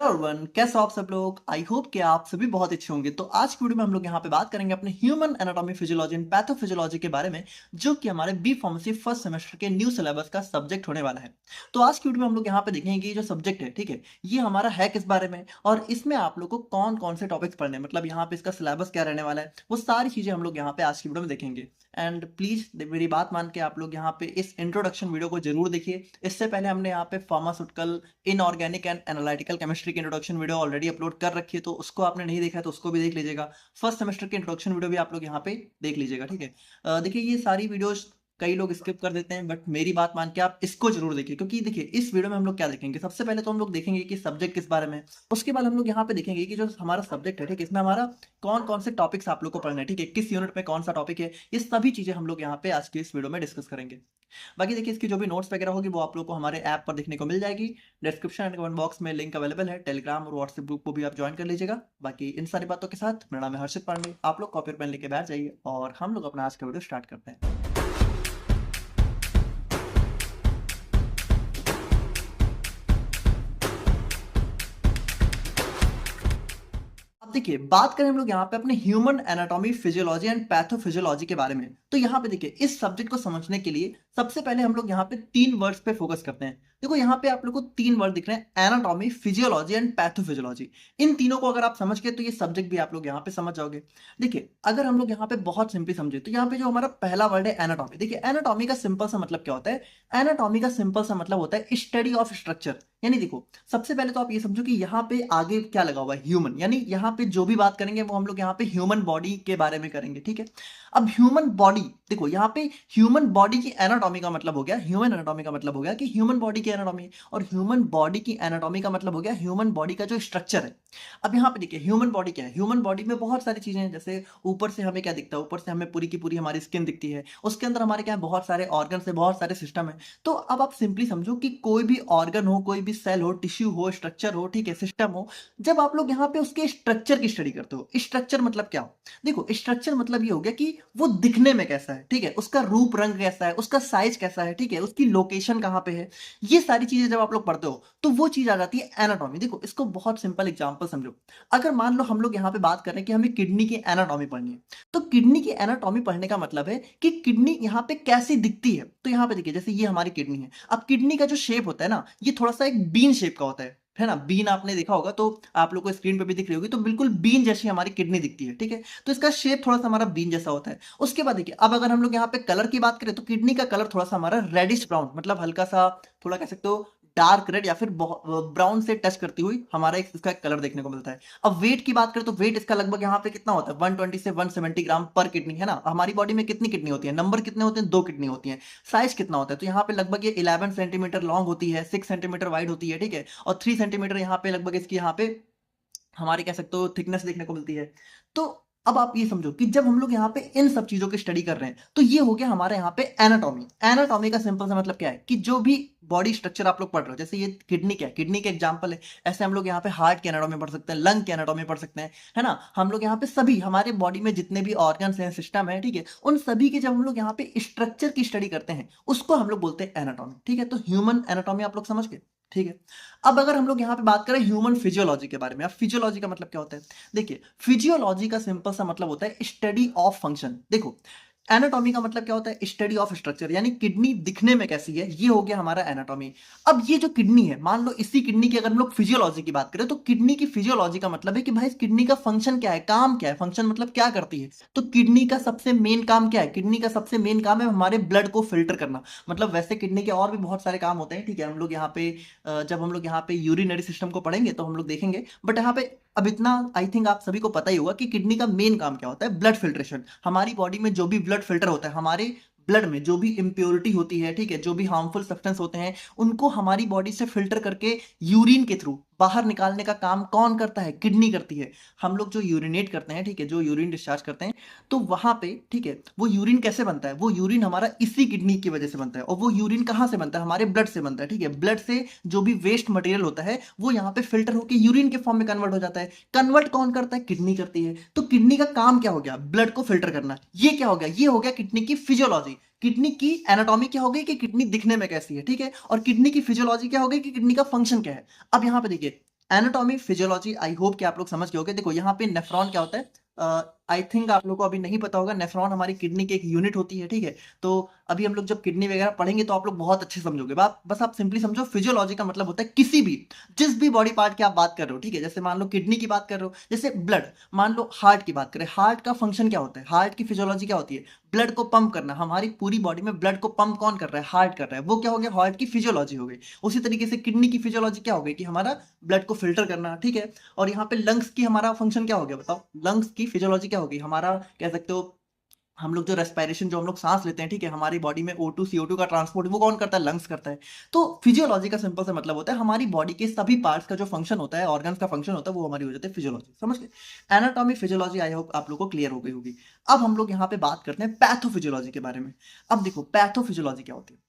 Hello everyone, कैसे हो आप सब लोग। आई होप कि आप सभी बहुत अच्छे होंगे। तो आज की वीडियो में हम लोग यहाँ पे बात करेंगे अपने human anatomy physiology and pathophysiology के बारे में, जो कि हमारे बी फार्मेसी फर्स्ट सेमेस्टर के न्यू सिलेबस का सब्जेक्ट होने वाला है। तो आज की वीडियो में हम लोग यहाँ पे देखेंगे कि ये जो सब्जेक्ट है, ठीक है, ये हमारा है किस बारे में और इसमें आप लोग को कौन कौन से टॉपिक्स पढ़ने हैं, मतलब यहाँ पे इसका सिलेबस क्या रहने वाला है, वो सारी चीजें हम लोग यहाँ पे आज की वीडियो में देखेंगे। एंड प्लीज मेरी बात मान के आप लोग यहाँ पे इस इंट्रोडक्शन वीडियो को जरूर देखिए। इससे पहले हमने यहाँ पे pharmaceutical, inorganic and analytical chemistry की इंट्रोडक्शन वीडियो ऑलरेडी अपलोड कर रखी है, तो उसको आपने नहीं देखा है तो उसको भी देख लीजिएगा। फर्स्ट सेमेस्टर की इंट्रोडक्शन वीडियो भी आप लोग यहाँ पे देख लीजिएगा, ठीक है। देखिए, ये सारी वीडियोस कई लोग स्किप कर देते हैं, बट मेरी बात मान के आप इसको जरूर देखिए, क्योंकि देखिए इस वीडियो में हम लोग क्या देखेंगे। सबसे पहले तो हम लोग देखेंगे कि सब्जेक्ट किस बारे में है। उसके बाद हम लोग यहाँ पे देखेंगे कि जो हमारा सब्जेक्ट है, ठीक है, इसमें हमारा कौन कौन से टॉपिक्स आप लोग को पढ़ने हैं, ठीक है, किस यूनिट में कौन सा टॉपिक है, ये सभी चीजें हम लोग यहाँ पे आज की इस वीडियो में डिस्कस करेंगे। बाकी देखिए, इसकी जो भी नोट्स वगैरह होगी वो आप लोग को हमारे ऐप पर देखने को मिल जाएगी। डिस्क्रिप्शन एंड कमेंट बॉक्स में लिंक अवेलेबल है, टेलीग्राम और व्हाट्सएप ग्रुप को भी आप ज्वाइन कर लीजिएगा। बाकी इन सारी बातों के साथ मेरा नाम है हर्षित पांडे, आप लोग कॉपी और पेन लेके बैठ जाइए और हम लोग अपना आज का वीडियो स्टार्ट करते हैं। अब देखिए, बात करें हम लोग यहाँ पे अपने human anatomy physiology and pathophysiology के बारे में, तो यहाँ पे देखिए इस सब्जेक्ट को समझने के लिए सबसे पहले हम लोग यहाँ पे तीन वर्ड्स पे फोकस करते हैं। देखो यहाँ पे आप लोग को तीन वर्ड दिख रहे हैं, एनाटॉमी, फिजियोलॉजी एंड पैथोफिजियोलॉजी। इन तीनों को अगर आप समझ गए तो ये सब्जेक्ट भी आप लोग यहाँ पे समझ जाओगे। देखिए, अगर हम लोग यहाँ पे बहुत सिंपली समझे तो यहाँ पे जो हमारा पहला वर्ड है एनाटॉमी, देखिए एनाटॉमी का सिंपल सा मतलब क्या होता है। एनाटॉमी का सिंपल सा मतलब होता है स्टडी ऑफ स्ट्रक्चर। यानी देखो, सबसे पहले तो आप ये समझो कि यहाँ पे आगे क्या लगा हुआ है, ह्यूमन। यानी यहाँ पे जो भी बात करेंगे वो हम लोग यहाँ पे ह्यूमन बॉडी के बारे में करेंगे, ठीक है। अब ह्यूमन बॉडी, देखो यहाँ पे ह्यूमन बॉडी की एनाटॉमी का मतलब हो गया, ह्यूमन एनाटॉमी का मतलब हो गया कि ह्यूमन बॉडी की एनाटॉमी, और ह्यूमन बॉडी की एनाटॉमी का मतलब हो गया ह्यूमन बॉडी का जो स्ट्रक्चर है। अब यहाँ पे देखिए, ह्यूमन बॉडी क्या है। ह्यूमन बॉडी में बहुत सारी चीजें हैं, जैसे ऊपर से हमें क्या दिखता है, ऊपर से हमें पूरी की पूरी हमारी स्किन दिखती है, उसके अंदर हमारे क्या है, बहुत सारे ऑर्गन है, बहुत सारे सिस्टम है। तो अब आप सिंपली समझो कि कोई भी ऑर्गन हो, कोई भी सेल हो, टिश्यू हो, स्ट्रक्चर हो, ठीक है, सिस्टम हो, जब आप लोग यहाँ पे उसके स्ट्रक्चर की स्टडी करते हो। स्ट्रक्चर मतलब क्या हो, देखो स्ट्रक्चर मतलब ये हो गया कि वो दिखने में कैसा है, ठीक है, उसका रूप रंग कैसा है, उसका साइज कैसा है, ठीक है, उसकी लोकेशन कहाँ पे है। ये सारी चीजें जब आप लोग पढ़ते हो तो वो चीज आ जाती है एनाटॉमी। देखो इसको बहुत सिंपल एग्जांपल समझो। अगर मान लो हम लोग यहाँ पे बात कर रहे हैं कि हमें किडनी की एनाटॉमी पढ़नी है, तो किडनी की एनाटॉमी पढ़ने का मतलब है कि किडनी यहाँ पे कैसी दिखती है। तो यहाँ पे देखिए, जैसे ये हमारी किडनी है। अब किडनी का जो शेप होता है ना, ये थोड़ा सा एक बीन शेप का होता है ना। बीन आपने देखा होगा, तो आप लोग को स्क्रीन पे भी दिख रही होगी, तो बिल्कुल बीन जैसी हमारी किडनी दिखती है, ठीक है। तो इसका शेप थोड़ा सा हमारा बीन जैसा होता है। उसके बाद देखिए, अब अगर हम लोग यहाँ पे कलर की बात करें तो किडनी का कलर थोड़ा सा हमारा रेडिश ब्राउन, मतलब हल्का सा, थोड़ा कह सकते हो डार्क रेड या फिर ब्राउन से टच करती हुई हमारा इसका एक कलर देखने को मिलता है। अब वेट की बात करें तो वेट इसका लगभग यहाँ पे कितना होता है, 120 से 170 ग्राम पर किडनी, है ना। हमारी बॉडी में कितनी किडनी होती है, नंबर कितने होते हैं, दो किडनी होती है। साइज कितना होता है, तो यहाँ पे लगभग ये 11 सेंटीमीटर लॉन्ग होती है, 6 सेंटीमीटर वाइड होती है, ठीक है, और 3 सेंटीमीटर यहाँ पे लगभग इसकी यहाँ पे हमारी कह सकते हो थिकनेस देखने को मिलती है। तो अब आप ये समझो कि जब हम लोग यहाँ पे इन सब चीजों की स्टडी कर रहे हैं तो ये हो गया हमारे यहाँ पे एनाटॉमी। एनाटॉमी का सिंपल सा मतलब क्या है कि जो भी बॉडी स्ट्रक्चर आप लोग पढ़ रहे हो, जैसे ये किडनी क्या है, किडनी के एग्जांपल है। ऐसे हम लोग यहाँ पे हार्ट की एनाटॉमी पढ़ सकते हैं, लंग की एनाटॉमी पढ़ सकते हैं, है ना। हम लोग यहाँ पे सभी हमारे बॉडी में जितने भी ऑर्गन्स हैं, सिस्टम है, ठीक है, उन सभी के जब हम लोग यहाँ पे स्ट्रक्चर की स्टडी करते हैं उसको हम लोग बोलते हैं एनाटॉमी, ठीक है। तो ह्यूमन एनाटॉमी आप लोग समझ गए, ठीक है। अब अगर हम लोग यहाँ पे बात करें ह्यूमन फिजियोलॉजी के बारे में, अब फिजियोलॉजी का मतलब क्या होता है। देखिए, फिजियोलॉजी का सिंपल सा मतलब होता है स्टडी ऑफ फंक्शन। देखो, एनाटॉमी का मतलब क्या होता है, स्टडी ऑफ स्ट्रक्चर, यानी किडनी दिखने में कैसी है, ये हो गया हमारा एनाटॉमी। अब ये जो किडनी है, मान लो इसी किडनी की अगर हम लोग फिजियोलॉजी की बात करें तो किडनी की फिजियोलॉजी का मतलब है कि भाई इस किडनी का फंक्शन क्या है, काम क्या है। फंक्शन मतलब क्या करती है, तो किडनी का सबसे मेन काम क्या है, किडनी का सबसे मेन काम है हमारे ब्लड को फिल्टर करना। मतलब वैसे किडनी के और भी बहुत सारे काम होते हैं, ठीक है, हम लोग यहाँ पे जब हम लोग यहाँ पे यूरिनरी सिस्टम को पढ़ेंगे तो हम लोग देखेंगे, बट यहाँ पे अब इतना आई थिंक आप सभी को पता ही होगा कि किडनी का मेन काम क्या होता है, ब्लड फिल्ट्रेशन। हमारी बॉडी में जो भी ब्लड फिल्टर होता है, हमारे ब्लड में जो भी इम्प्योरिटी होती है, ठीक है, जो भी हार्मफुल सब्सटेंस होते हैं उनको हमारी बॉडी से फिल्टर करके यूरिन के थ्रू बाहर निकालने का काम कौन करता है, किडनी करती है। हम लोग जो यूरिनेट करते हैं, ठीक है, जो यूरिन डिस्चार्ज करते हैं, तो वहां पे, ठीक है, वो यूरिन कैसे बनता है, वो यूरिन हमारा इसी किडनी की वजह से बनता है। और वो यूरिन कहाँ से बनता है, हमारे ब्लड से बनता है, ठीक है। ब्लड से जो भी वेस्ट मटेरियल होता है वो यहाँ पे फिल्टर होकर यूरिन के फॉर्म में कन्वर्ट हो जाता है। कन्वर्ट कौन करता है, किडनी करती है। तो किडनी का काम क्या हो गया, ब्लड को फिल्टर करना। ये क्या हो गया, ये हो गया किडनी की फिजियोलॉजी। किडनी की एनाटॉमी क्या हो गई कि किडनी दिखने में कैसी है, ठीक है, और किडनी की फिजियोलॉजी क्या हो गई कि किडनी का फंक्शन क्या है। अब यहां पे देखिए, एनाटॉमी फिजियोलॉजी आई होप कि आप लोग समझ गए होंगे। देखो यहाँ पे नेफ्रॉन क्या होता है, आई थिंक आप लोग को अभी नहीं पता होगा। नेफ्रॉन हमारी किडनी की एक यूनिट होती है, ठीक है। तो अभी हम लोग जब किडनी वगैरह पढ़ेंगे तो आप लोग बहुत अच्छे समझोगे। बस आप सिंपली समझो, फिजियोलॉजी का मतलब होता है किसी भी, जिस भी बॉडी पार्ट की आप बात कर रहे हो, ठीक है। जैसे मान लो किडनी की बात कर रहे हो, जैसे ब्लड, मान लो हार्ट की बात करें, हार्ट का फंक्शन क्या होता है, हार्ट की फिजियोलॉजी क्या होती है, ब्लड को पंप करना। हमारी पूरी बॉडी में ब्लड को पंप कौन कर रहा है, हार्ट कर रहा है। वो क्या हो गया, हार्ट की फिजियोलॉजी हो गई। उसी तरीके से किडनी की फिजियोलॉजी क्या हो गई कि हमारा ब्लड को फिल्टर करना, ठीक है। और यहाँ पे लंग्स की हमारा फंक्शन क्या हो गया, बताओ, लंग्स की फिजियोलॉजी क्या होगी, हमारा कह सकते हो हम लोग जो रेस्पिरेशन, जो हम लोग सांस लेते हैं, ठीक है, हमारी बॉडी में O2 CO2 का ट्रांसपोर्ट वो कौन करता है, लंग्स करता है। तो फिजियोलॉजी का सिंपल सा मतलब होता है हमारी बॉडी के सभी पार्ट्स का जो फंक्शन होता है, ऑर्गन्स का फंक्शन होता है, वो हमारी हो जाती है फिजियोलॉजी। समझ गए। एनाटॉमी फिजियोलॉजी आई होप आप लोग को क्लियर हो गई होगी। अब हम लोग यहाँ पे बात करते हैं पैथोफिजियोलॉजी के बारे में। अब देखो पैथोफिजियोलॉजी क्या होती है।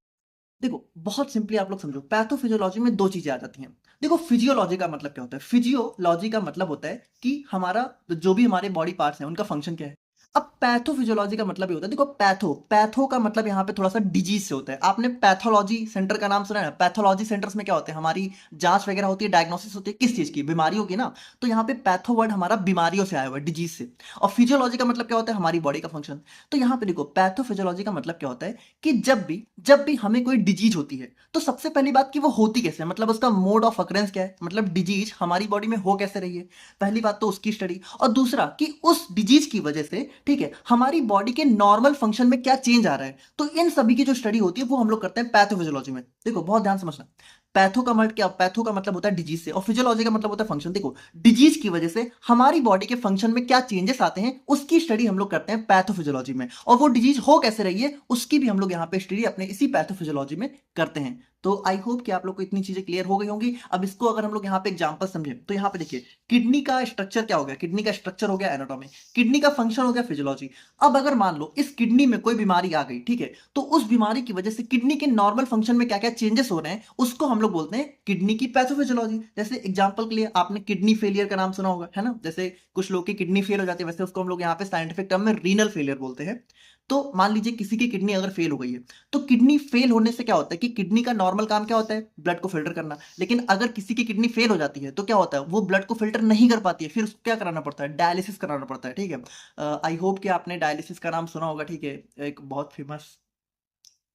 देखो बहुत सिंपली आप लोग समझो, पैथोफिजियोलॉजी में दो चीजें आ जाती हैं। देखो फिजियोलॉजी का मतलब क्या होता है, फिजियोलॉजी का मतलब होता है कि हमारा जो भी हमारे बॉडी पार्ट्स हैं उनका फंक्शन क्या है। अब पैथोफिजियोलॉजी का मतलब ये होता है, देखो पैथो, पैथो का मतलब यहाँ पे थोड़ा सा डिजीज से होता है। आपने पैथोलॉजी सेंटर का नाम सुना है, पैथोलॉजी सेंटर्स में क्या होते हैं, हमारी जांच वगैरह होती है, डायग्नोसिस होती है किस चीज की, बीमारियों की ना। तो यहाँ पे पैथो वर्ड हमारा बीमारियों से आया हुआ है, डिजीज से। और फिजियोलॉजी का मतलब क्या होता है, हमारी बॉडी का फंक्शन। तो यहाँ पे देखो पैथोफिजियोलॉजी का मतलब क्या होता है कि जब भी हमें कोई डिजीज होती है तो सबसे पहली बात कि वो होती कैसे है, मतलब उसका मोड ऑफ अकरेंस क्या है, मतलब डिजीज हमारी बॉडी में हो कैसे रही है। पहली बात तो उसकी स्टडी, और दूसरा कि उस डिजीज की वजह से, ठीक है, हमारी बॉडी के नॉर्मल फंक्शन में क्या चेंज आ रहा है। तो इन सभी की जो स्टडी होती है वो हम लोग करते हैं पैथोफिजियोलॉजी में। देखो बहुत ध्यान समझना, पैथो का मतलब होता है डिजीज से, और फिजियोलॉजी का मतलब होता है फंक्शन। देखो डिजीज की वजह से हमारी बॉडी के फंक्शन में क्या चेंजेस आते हैं उसकी स्टडी हम लोग करते हैं पैथोफिजियोलॉजी में। और वो डिजीज हो कैसे रही है उसकी भी हम लोग यहाँ पे स्टडी अपने इसी पैथोफिजियोलॉजी में करते हैं। तो आई होप कि आप लोग को इतनी चीजें क्लियर हो गई होंगी। अब इसको अगर हम लोग यहाँ पे एग्जांपल समझे तो यहाँ पे देखिए, किडनी का स्ट्रक्चर क्या हो गया, किडनी का स्ट्रक्चर हो गया एनाटॉमी, किडनी का फंक्शन हो गया फिजियोलॉजी। अब अगर मान लो इस किडनी में कोई बीमारी आ गई, ठीक है, तो उस बीमारी की वजह से किडनी के नॉर्मल फंक्शन में क्या क्या चेंजेस हो रहे हैं उसको हम लोग बोलते हैं किडनी की पैथोफिजियोलॉजी। जैसे एग्जांपल के लिए आपने किडनी फेलियर का नाम सुना होगा, है ना। जैसे कुछ लोग की किडनी फेल हो जाती है, वैसे उसको हम लोग यहाँ पे साइंटिफिक टर्म में रीनल फेलियर बोलते हैं। तो मान लीजिए किसी की किडनी अगर फेल हो गई है, तो किडनी फेल होने से क्या होता है कि किडनी का नॉर्मल काम क्या होता है, ब्लड को फिल्टर करना। लेकिन अगर किसी की किडनी फेल हो जाती है तो क्या होता है, वो ब्लड को फिल्टर नहीं कर पाती है, फिर उसको क्या कराना पड़ता है, डायलिसिस कराना पड़ता है, ठीक है। आई होप कि आपने डायलिसिस का नाम सुना होगा, ठीक है। एक बहुत फेमस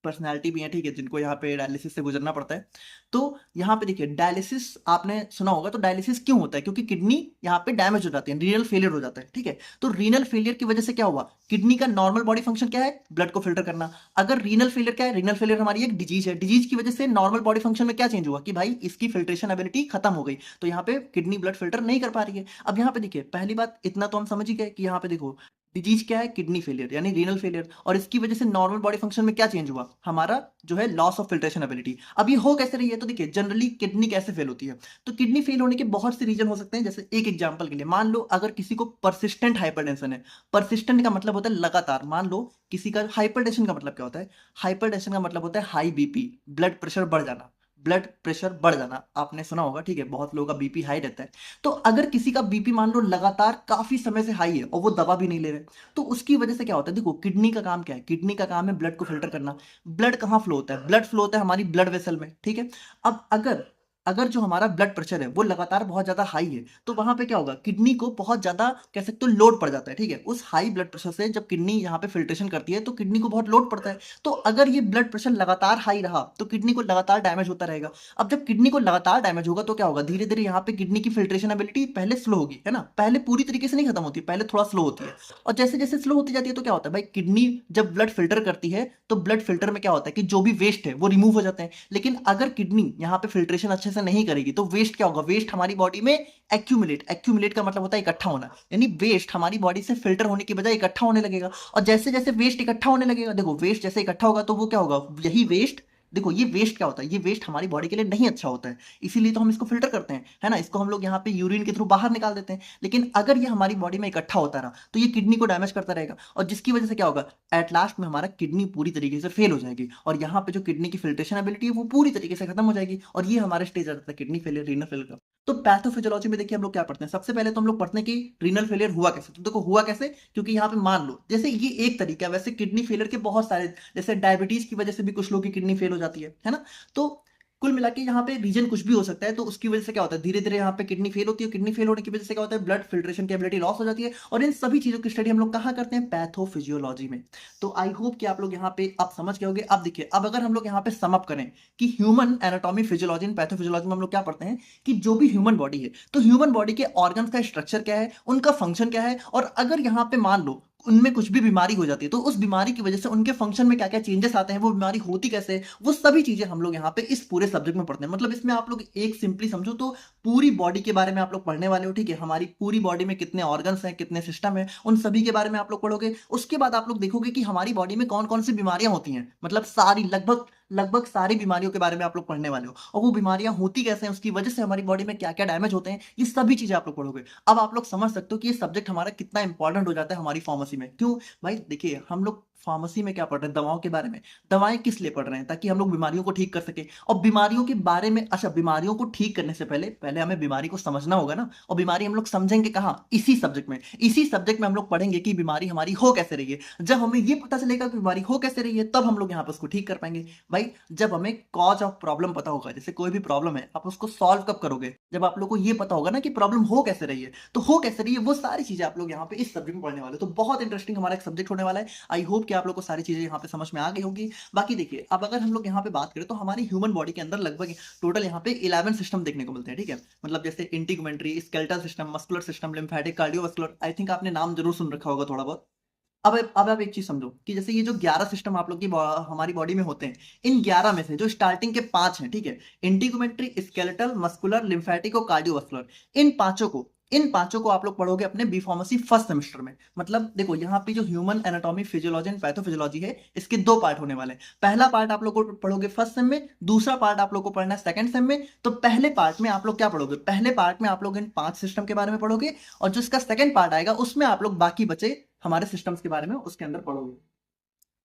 पर्सनैलिटी भी है, ठीक है, जिनको यहाँ पे डायलिसिस से गुजरना पड़ता है। तो यहाँ पे देखिए डायलिसिस आपने सुना होगा, तो डायलिसिस क्यों होता है, क्योंकि किडनी यहाँ पे डैमेज हो जाती है, रीनल फेलियर हो जाता है, ठीक है। तो रीनल फेलियर की वजह से क्या हुआ, किडनी का नॉर्मल बॉडी फंक्शन क्या है, ब्लड को फिल्टर करना। अगर रीनल फेलियर क्या है, रीनल फेलियर हमारी एक डिजीज है, डिजीज की वजह से नॉर्मल बॉडी फंक्शन में क्या चेंज हुआ कि भाई इसकी फिल्ट्रेशन एबिलिटी खत्म हो गई, तो यहाँ पे किडनी ब्लड फिल्टर नहीं कर पा रही है। अब यहाँ पे देखिए पहली बात इतना तो हम समझ ही गए कि यहाँ पे देखो डिजीज क्या है, किडनी फेलियर यानी रीनल फेलियर, और इसकी वजह से नॉर्मल बॉडी फंक्शन में क्या चेंज हुआ, हमारा जो है लॉस ऑफ फिल्ट्रेशन एबिलिटी। अब ये हो कैसे रही है, तो देखिए जनरली किडनी कैसे फेल होती है, तो किडनी फेल होने के बहुत से रीजन हो सकते हैं। जैसे एक एग्जांपल के लिए मान लो अगर किसी को परसिस्टेंट हाइपरटेंशन है, परसिस्टेंट का मतलब होता है लगातार। मान लो किसी का हाइपरटेंशन का मतलब क्या होता है, हाइपरटेंशन का मतलब होता है हाई बीपी, ब्लड प्रेशर बढ़ जाना, ब्लड प्रेशर बढ़ जाना आपने सुना होगा, ठीक है, बहुत लोगों का बीपी हाई रहता है। तो अगर किसी का बीपी मान लो लगातार काफी समय से हाई है और वो दवा भी नहीं ले रहे, तो उसकी वजह से क्या होता है, देखो किडनी का काम क्या है, किडनी का काम है ब्लड को फिल्टर करना। ब्लड कहाँ फ्लो होता है, ब्लड फ्लो होता है हमारी ब्लड वेसल में, ठीक है। अब अगर अगर जो हमारा ब्लड प्रेशर है वो लगातार बहुत ज्यादा हाई है, तो वहां पे क्या होगा, किडनी को बहुत ज्यादा कह सकते हो लोड पड़ जाता है, ठीक है। उस हाई ब्लड प्रेशर से जब किडनी यहाँ पे फिल्ट्रेशन करती है तो किडनी को बहुत लोड पड़ता है। तो अगर ये ब्लड प्रेशर लगातार हाई रहा तो किडनी को लगातार डैमेज होता रहेगा। अब जब किडनी को लगातार डैमेज होगा तो क्या होगा, धीरे धीरे यहाँ पे किडनी की फिल्ट्रेशन एबिलिटी पहले स्लो होगी, है ना, पहले पूरी तरीके से नहीं खत्म होती, पहले थोड़ा स्लो होती है। और जैसे जैसे स्लो होती जाती है तो क्या होता है भाई, किडनी जब ब्लड फिल्टर करती है तो ब्लड फिल्टर में क्या होता है कि जो भी वेस्ट है वो रिमूव हो जाते हैं। लेकिन अगर किडनी यहाँ पे फिल्ट्रेशन अच्छे से नहीं करेगी तो वेस्ट क्या होगा, वेस्ट हमारी बॉडी में एक्यूमुलेट का मतलब होता है इकट्ठा होना, यानी वेस्ट हमारी बॉडी से फिल्टर होने की बजाय इकट्ठा होने लगेगा। और जैसे जैसे वेस्ट इकट्ठा होने लगेगा, देखो वेस्ट जैसे इकट्ठा होगा तो वो क्या होगा, यही वेस्ट, देखो ये वेस्ट क्या होता है, ये वेस्ट हमारी बॉडी के लिए नहीं अच्छा होता है, इसीलिए तो हम इसको फिल्टर करते हैं, है ना, इसको हम लोग यहाँ पे यूरिन के थ्रू बाहर निकाल देते हैं। लेकिन अगर ये हमारी बॉडी में इकट्ठा होता रहा तो ये किडनी को डैमेज करता रहेगा, और जिसकी वजह से क्या होगा, एट लास्ट में हमारा किडनी पूरी तरीके से फेल हो जाएगी, और यहाँ पे जो किडनी की फिल्ट्रेशन एबिलिटी है वो पूरी तरीके से खत्म हो जाएगी, और ये हमारे स्टेज आ जाता है किडनी फेलियर, रीनल फेलियर का। तो पैथोफिजियोलॉजी में देखिए हम लोग क्या पढ़ते हैं, सबसे पहले तो हम लोग पढ़ते हैं कि रीनल फेलियर हुआ कैसे। तो देखो हुआ कैसे, क्योंकि यहाँ पे मान लो जैसे ये एक तरीका है, वैसे किडनी फेलियर के बहुत सारे, जैसे डायबिटीज की वजह से भी कुछ लोगों की किडनी फेल हो जाती है ना। तो कुल मिला के यहाँ पे रीजन कुछ भी हो सकता है, तो उसकी वजह से क्या होता है, धीरे धीरे यहाँ पे किडनी फेल होती है, किडनी फेल होने की वजह से क्या होता है, ब्लड फिल्ट्रेशन की एबिलिटी लॉस हो जाती है, और इन सभी चीजों की स्टडी हम लोग कहाँ करते हैं, पैथोफिजियोलॉजी में। तो आई होप कि आप लोग यहाँ पे अब समझ गए होंगे। अब देखिए, अब अगर हम लोग यहाँ पे सम अप करें कि human anatomy physiology and pathophysiology में हम लोग क्या पढ़ते हैं कि जो भी ह्यूमन बॉडी है, तो ह्यूमन बॉडी के ऑर्गन्स का स्ट्रक्चर क्या है, उनका फंक्शन क्या है, और अगर यहाँ पे मान लो उनमें कुछ भी बीमारी हो जाती है, तो उस बीमारी की वजह से उनके फंक्शन में क्या क्या चेंजेस आते हैं, वो बीमारी होती कैसे है, वो सभी चीजें हम लोग यहाँ पे इस पूरे सब्जेक्ट में पढ़ते हैं। मतलब इसमें आप लोग एक सिंपली समझो तो पूरी बॉडी के बारे में आप लोग पढ़ने वाले हो, ठीक है। हमारी पूरी बॉडी में कितने ऑर्गन्स हैं, कितने सिस्टम है, उन सभी के बारे में आप लोग पढ़ोगे। उसके बाद आप लोग देखोगे कि हमारी बॉडी में कौन कौन सी बीमारियां होती हैं, मतलब सारी लगभग लगभग सारी बीमारियों के बारे में आप लोग पढ़ने वाले हो, और वो बीमारियां होती कैसे हैं, उसकी वजह से हमारी बॉडी में क्या क्या डैमेज होते हैं, ये सभी चीजें आप लोग पढ़ोगे। अब आप लोग समझ सकते हो कि ये सब्जेक्ट हमारा कितना इंपॉर्टेंट हो जाता है हमारी फार्मेसी में। क्यों भाई, देखिए हम लोग फार्मेसी में क्या पढ़ रहे हैं, दवाओं के बारे में। दवाएं किस लिए पढ़ रहे हैं, ताकि हम लोग बीमारियों को ठीक कर सके, और बीमारियों के बारे में, अच्छा बीमारियों को ठीक करने से पहले पहले हमें बीमारी को समझना होगा ना, और बीमारी हम लोग समझेंगे कहाँ, इसी सब्जेक्ट में। इसी सब्जेक्ट में हम लोग पढ़ेंगे कि बीमारी हमारी हो कैसे रही है। जब हमें ये पता चलेगा कि बीमारी हो कैसे रही है, तब हम लोग यहाँ पर उसको ठीक कर पाएंगे। भाई जब हमें कॉज ऑफ प्रॉब्लम पता होगा, जैसे कोई भी प्रॉब्लम है, आप उसको सॉल्व कब करोगे, जब आप लोग को ये पता होगा ना कि प्रॉब्लम हो कैसे रही है। तो हो कैसे रही है, वो सारी चीजें आप लोग यहाँ पे इस सब्जेक्ट में पढ़ने वाले हो। तो बहुत इंटरेस्टिंग हमारा एक सब्जेक्ट होने वाला है। आई होप कि आप लोग को सारी चीजें यहाँ पे समझ में आ गई होगी। बाकी देखिए, अब अगर हम लोग यहाँ पे बात करें तो हमारी ह्यूमन बॉडी के अंदर लगभग टोटल यहाँ पे 11 सिस्टम देखने को मिलते हैं, ठीक है। मतलब जैसे integumentary, skeletal system, muscular system, lymphatic, cardiovascular, I think आपने नाम जरूर सुन रखा होगा थोड़ा बहुत। अब आप एक चीज समझो कि जैसे ये जो 11 सिस्टम आप लोग की हमारी बॉडी में होते हैं, इन 11 में से जो स्टार्टिंग के 5 हैं, ठीक है, इंटीग्यूमेंट्री, स्केलेटल, मस्कुलर, लिम्फेटिक और कार्डियोवास्कुलर, इन पांचों को आप लोग पढ़ोगे अपने बी फार्मेसी फर्स्ट सेमेस्टर में। मतलब देखो, यहाँ पे जो human anatomy physiology and pathophysiology है, इसके 2 पार्ट होने वाले हैं। पहला पार्ट आप लोग को पढ़ोगे फर्स्ट सेम में, दूसरा पार्ट आप लोग को पढ़ना है सेकंड सेम में। तो पहले पार्ट में आप लोग क्या पढ़ोगे, पहले पार्ट में आप लोग इन 5 सिस्टम के बारे में पढ़ोगे, और जो इसका सेकंड पार्ट आएगा उसमें आप लोग बाकी बचे हमारे सिस्टम्स के बारे में उसके अंदर पढ़ोगे।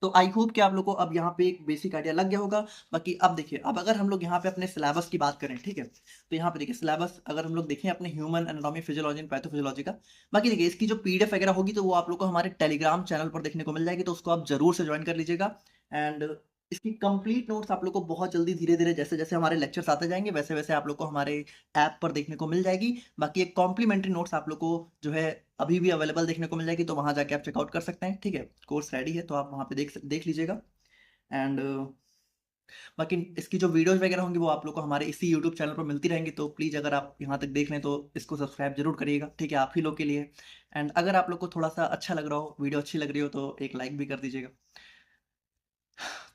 तो आई होप कि आप लोगों को अब यहाँ पे एक बेसिक आइडिया लग गया होगा। बाकी अब देखिए, अब अगर हम लोग यहाँ पे अपने सिलेबस की बात करें, ठीक है, तो यहाँ पे देखिए सिलेबस अगर हम लोग देखें अपने human anatomy physiology and pathophysiology का। बाकी देखिए, इसकी जो पीडीएफ वगैरह होगी तो वो आप लोग को हमारे टेलीग्राम चैनल पर देखने को मिल जाएगी, तो उसको आप जरूर से ज्वाइन कर लीजिएगा। एंड इसकी कंप्लीट नोट्स आप लोग को बहुत जल्दी धीरे धीरे जैसे जैसे हमारे लेक्चर्स आते जाएंगे, वैसे वैसे आप लोग को हमारे ऐप पर देखने को मिल जाएगी। बाकी एक कॉम्प्लीमेंट्री नोट्स आप लोग को जो है अभी भी अवेलेबल देखने को मिल जाएगी, तो वहां जाके आप चेकआउट कर सकते हैं, ठीक है। कोर्स रेडी है, तो आप वहां पे देख लीजिएगा। एंड बाकी इसकी जो वीडियोज वगैरह होंगी वो आप लोग को हमारे इसी यूट्यूब चैनल पर मिलती रहेंगी, तो प्लीज़ अगर आप यहाँ तक देख लें तो इसको सब्सक्राइब जरूर करिएगा, ठीक है, आप ही लोग के लिए। एंड अगर आप लोग को थोड़ा सा अच्छा लग रहा हो, वीडियो अच्छी लग रही हो, तो एक लाइक भी कर दीजिएगा।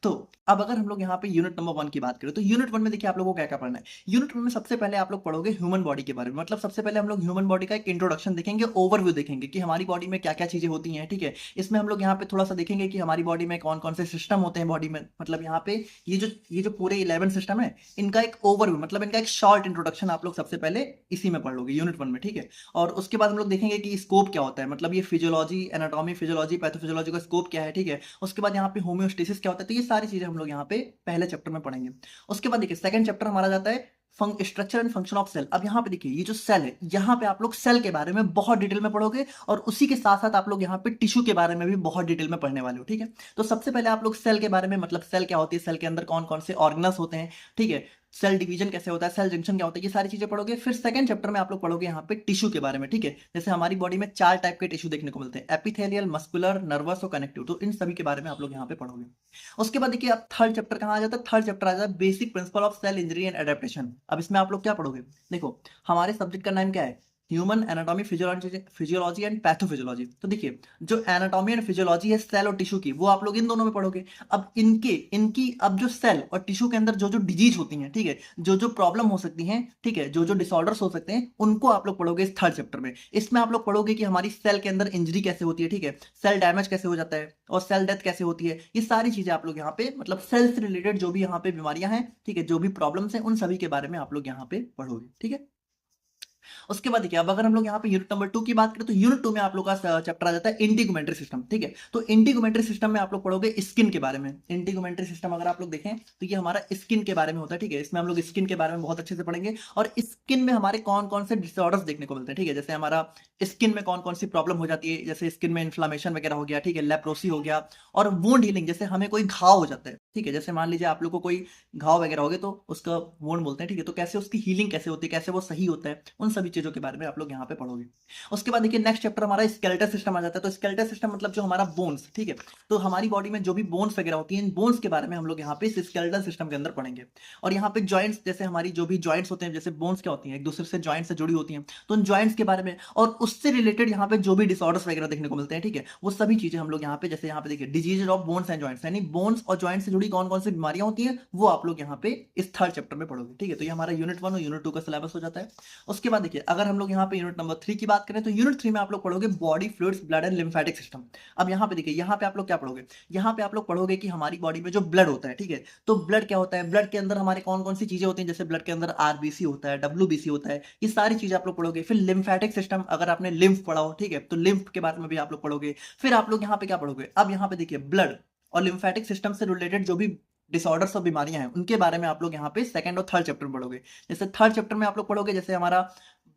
तो अब अगर हम लोग यहाँ पे यूनिट नंबर 1 की बात करें, तो यूनिट 1 में देखिए आप लोगों को क्या क्या पढ़ना है। यूनिट 1 में सबसे पहले आप लोग पढ़ोगे ह्यूमन बॉडी के बारे में। मतलब सबसे पहले हम लोग ह्यूमन बॉडी का एक इंट्रोडक्शन देखेंगे, ओवरव्यू देखेंगे कि हमारी बॉडी में क्या क्या चीजें होती हैं, ठीक है। इसमें हम लोग यहाँ पे थोड़ा सा देखेंगे कि हमारी बॉडी में कौन कौन से सिस्टम होते हैं बॉडी में। मतलब यहाँ पे ये जो पूरे 11 सिस्टम है, इनका एक ओवरव्यू, मतलब इनका एक शॉर्ट इंट्रोडक्शन आप लोग सबसे पहले इसी में पढ़ लोगे, यूनिट 1 में, ठीक है। और उसके बाद हम लोग देखेंगे कि स्कोप क्या होता है, मतलब ये फिजियोलॉजी, एनाटॉमी, फिजियोलॉजी, पैथोफिजियोलॉजी का स्कोप क्या है, ठीक है। उसके बाद यहाँ पे होम्योस्टेसिस क्या होता है, तो ये सारी चीजें हम लोग यहाँ पे पहले चैप्टर में पढ़ेंगे। उसके बाद देखिए सेकंड चैप्टर हमारा जाता है structure and function of cell. अब यहाँ पे देखिए, ये जो सेल है, यहाँ पे आप लोग सेल के बारे में बहुत डिटेल में पढ़ोगे, और उसी के साथ साथ आप लोग यहाँ पे टिश्यू के बारे में भी बहुत डिटेल में पढ़ने वाले हो, ठीक है। तो सबसे पहले आप लोग सेल के बारे में, मतलब सेल क्या होती है, सेल के अंदर कौन कौन से ऑर्गेनल्स होते हैं, ठीक है, सेल डिवीजन कैसे होता है, सेल जंक्शन क्या होता है, ये सारी चीजें पढ़ोगे। फिर सेकंड चैप्टर में आप लोग पढ़ोगे यहाँ पे टिश्यू के बारे में, ठीक है। जैसे हमारी बॉडी में 4 टाइप के टिश्यू देखने को मिलते हैं, एपिथेलियल, मस्कुलर, नर्वस और कनेक्टिव। तो इन सभी के बारे में आप लोग यहाँ पे पढ़ोगे। उसके बाद देखिए, अब थर्ड चैप्टर कहाँ आ जाता है, थर्ड चैप्टर आ जाता है basic principle of cell injury and adaptation. अब इसमें आप लोग क्या पढ़ोगे, देखो हमारे सब्जेक्ट का नाम क्या है, human anatomy physiology and pathophysiology. तो देखिए, जो एनाटॉमी एंड फिजियोलॉजी है सेल और टिश्यू की, वो आप लोग इन दोनों में पढ़ोगे। अब इनकी अब जो सेल और टिश्यू के अंदर जो जो डिजीज होती हैं, ठीक है, जो जो प्रॉब्लम हो सकती हैं, ठीक है, जो जो डिसऑर्डर्स हो सकते हैं, उनको आप लोग पढ़ोगे इस थर्ड चैप्टर में। इसमें आप लोग पढ़ोगे कि हमारी सेल के अंदर इंजरी कैसे होती है, ठीक है, सेल डैमेज कैसे हो जाता है, और सेल डेथ कैसे होती है। ये सारी चीजें आप लोग यहाँ पे, मतलब सेल से रिलेटेड जो भी यहाँ पे बीमारियां हैं, ठीक है, जो भी प्रॉब्लम्स हैं, उन सभी के बारे में आप लोग यहाँ पे पढ़ोगे, ठीक है। उसके बाद देखिए अब अगर हम लोग यहाँ पे यूनिट नंबर 2 की बात करें तो यूनिट 2 में आप लोग का चैप्टर आ जाता है इंटीग्यूमेंट्री सिस्टम। ठीक है, तो इंटीग्यूमेंट्री सिस्टम में आप लोग पढ़ोगे स्किन के बारे में। इंटीग्यूमेंट्री सिस्टम अगर आप लोग देखें तो ये हमारा स्किन के बारे में होता है। ठीक है, इसमें हम लोग स्किन के बारे में बहुत अच्छे से पढ़ेंगे और स्किन में हमारे कौन कौन से डिसऑर्डर्स देखने को मिलते हैं। ठीक है, जैसे हमारा स्किन में कौन कौन सी प्रॉब्लम हो जाती है, जैसे स्किन में इन्फ्लामेशन वगैरह हो गया, ठीक है, लेप्रोसी हो गया, और वुंड हीलिंग, जैसे हमें कोई घाव हो जाता है। ठीक है, जैसे मान लीजिए आप लोग को कोई घाव वगैरह हो गए तो उसका वुंड बोलते हैं। ठीक है, तो कैसे उसकी हीलिंग कैसे होती है, कैसे वो सही होता है, उन सभी चीजों के बारे में आप लोग यहाँ पे पढ़ोगे। उसके बाद देखिए नेक्स्ट चैप्टर हमारा स्केलेटल सिस्टम आ जाता है। तो स्केलेटल सिस्टम मतलब जो हमारा बोन्स, ठीक है, तो हमारी बॉडी में जो भी बोन्स वगैरह होती हैं, इन बोन्स के बारे में हम लोग यहाँ पे स्केलेटल सिस्टम के अंदर पढ़ेंगे। और यहाँ पे जॉइंट्स, जैसे हमारी जो भी जॉइंट्स होते हैं, जैसे बोन्स क्या होती हैं, एक दूसरे से जॉइंट से जुड़ी होती हैं, तो उन जॉइंट्स के बारे में और उससे रिलेटेड यहाँ पे जो भी डिसऑर्डर्स वगैरह देखने को मिलते हैं, ठीक है, वो सभी चीजें हम लोग यहाँ पे, जैसे यहाँ पे देखिए disease of bones and joints, यानी बोन्स और जॉइंट से जुड़ी कौन कौन सी बीमारियां होती हैं, वो आप लोग यहाँ पे इस थर्ड चैप्टर में पढ़ोगे। ठीक है, तो ये हमारा यूनिट 1 और यूनिट 2 का सिलेबस हो जाता है। उसके बाद देखिए अगर हम लोग यहाँ पे यूनिट नंबर 3 की बात करें तो यूनिट 3 में आप लोग पढ़ोगे body fluids, blood and lymphatic system. अब यहाँ पे देखिए, यहाँ पे आप लोग क्या पढ़ोगे, यहाँ पे आप लोग पढ़ोगे कि हमारी बॉडी में जो ब्लड होता है, ठीक है, तो ब्लड क्या होता है, ब्लड के अंदर हमारे कौन कौन सी चीजें होती हैं, जैसे ब्लड के अंदर आरबीसी होता है, डब्ल्यूबीसी होता है, ये सारी चीजें आप लोग पढ़ोगे। फिर लिम्फेटिक सिस्टम, अगर आपने लिम्फ पढ़ा हो, ठीक है, तो लिम्फ के बारे में भी आप लोग पढ़ोगे। फिर आप लोग यहाँ पे क्या पढ़ोगे, अब यहाँ पे देखिए ब्लड और लिम्फेटिक सिस्टम से रिलेटेड जो भी डिसऑर्डर्स और बीमारियां हैं, उनके बारे में आप लोग यहाँ पे सेकंड और थर्ड चैप्टर में पढ़ोगे। जैसे थर्ड चैप्टर में आप लोग पढ़ोगे, जैसे हमारा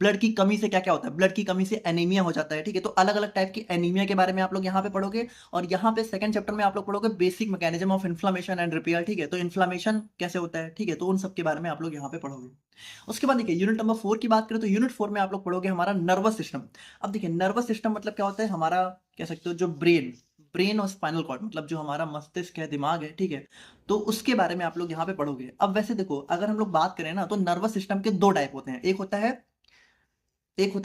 ब्लड की कमी से क्या क्या होता है, ब्लड की कमी से एनीमिया हो जाता है। ठीक है, तो अलग अलग टाइप की एनीमिया के बारे में आप लोग यहाँ पे पढ़ोगे। और यहाँ पे सेकंड चैप्टर में आप लोग पढ़ोगे basic mechanism of inflammation and repair. ठीक है, तो इन्फ्लामेशन कैसे होता है, ठीक है, तो उन सब के बारे में आप लोग यहाँ पे पढ़ोगे। उसके बाद देखिए यूनिट नंबर 4 की बात करें तो यूनिट 4 में आप लोग पढ़ोगे हमारा नर्वस सिस्टम। अब देखिए नर्वस सिस्टम मतलब क्या होता है, हमारा कह सकते हो जो ब्रेन, ब्रेन और स्पाइनल कॉर्ड, मतलब जो हमारा मस्तिष्क है, दिमाग है, ठीक है, तो उसके बारे में आप लोग यहाँ पे पढ़ोगे। अब वैसे देखो अगर हम लोग बात करें ना, तो नर्वस सिस्टम के दो टाइप होते हैं, एक होता है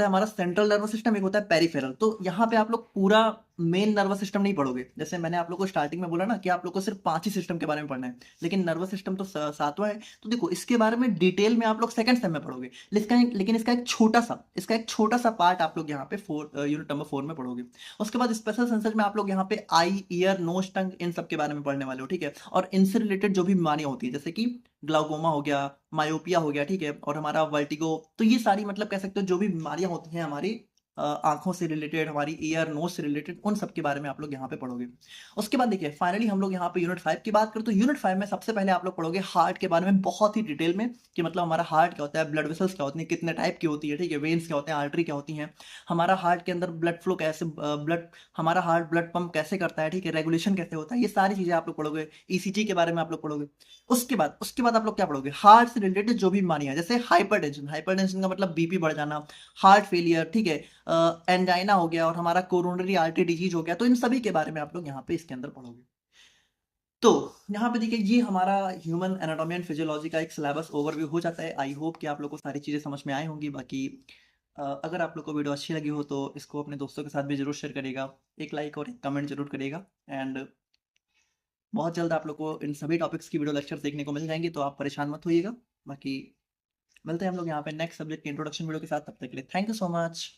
हमारा सेंट्रल नर्वस सिस्टम, एक होता है पेरिफेरल। तो यहाँ पे आप लोग पूरा मेन नर्वस सिस्टम नहीं पढ़ोगे। जैसे मैंने आप लोग को स्टार्टिंग में बोला ना कि आप लोग को सिर्फ 5 ही सिस्टम के बारे में पढ़ना है, लेकिन नर्वस सिस्टम तो सातवां है। तो देखो इसके बारे में डिटेल में आप लोग सेकंड सेम में पढ़ोगे, लेकिन इसका एक छोटा सा पार्ट आप लोग यहाँ पे यूनिट नंबर 4 में पढ़ोगे। उसके बाद स्पेशल सेंसर में आप लोग यहाँ पे आई, ईयर, नोज, टंग, इन सब के बारे में पढ़ने वाले हो। ठीक है, और इनसे रिलेटेड जो भी बीमारियां होती है, जैसे कि ग्लाउकोमा हो गया, मायोपिया हो गया, ठीक है, और हमारा वर्टिगो, तो ये सारी मतलब कह सकते हो जो भी बीमारियां होती हैं हमारी आंखों से रिलेटेड, हमारी ईयर नोज से रिलेटेड, उन सब के बारे में आप लोग यहाँ पे पढ़ोगे। उसके बाद देखिए फाइनली हम लोग यहाँ पे यूनिट 5 की बात करें तो यूनिट 5 में सबसे पहले आप लोग पढ़ोगे हार्ट के बारे में बहुत ही डिटेल में, कि मतलब हमारा हार्ट क्या होता है, ब्लड वेसल्स क्या होती हैं, कितने टाइप की होती है, ठीक है, वेन्स क्या होते हैं, आर्टरी क्या होती हैं, हमारा हार्ट के अंदर ब्लड फ्लो कैसे, ब्लड, हमारा हार्ट ब्लड पंप कैसे करता है, ठीक है, रेगुलेशन कैसे होता है, ये सारी चीजें आप लोग पढ़ोगे। ईसीजी के बारे में आप लोग पढ़ोगे। उसके बाद आप लोग क्या पढ़ोगे, हार्ट से रिलेटेड जो भी बीमारियां, जैसे हाइपरटेंशन, हाइपरटेंशन का मतलब बीपी बढ़ जाना, हार्ट फेलियर, ठीक है, एंजाइना हो गया, और हमारा कोरोनरी आर्टरी डिजीज हो गया, तो इन सभी के बारे में आप लोग यहाँ पे इसके अंदर पढ़ोगे। तो यहाँ पे देखिए ये हमारा ह्यूमन एनाटॉमी एंड फिजियोलॉजी का एक सिलेबस ओवरव्यू हो जाता है। आई होप कि आप लोग को सारी चीज़ें समझ में आई होंगी। बाकी अगर आप लोग को वीडियो अच्छी लगी हो तो इसको अपने दोस्तों के साथ भी जरूर शेयर करिएगा, एक लाइक और एक कमेंट जरूर करिएगा। एंड बहुत जल्द आप लोग को इन सभी टॉपिक्स की वीडियो लेक्चर देखने को मिल जाएंगे, तो आप परेशान मत होइएगा। बाकी मिलते हैं हम लोग यहाँ पे नेक्स्ट सब्जेक्ट के इंट्रोडक्शन वीडियो के साथ, तब तक के लिए थैंक यू सो मच।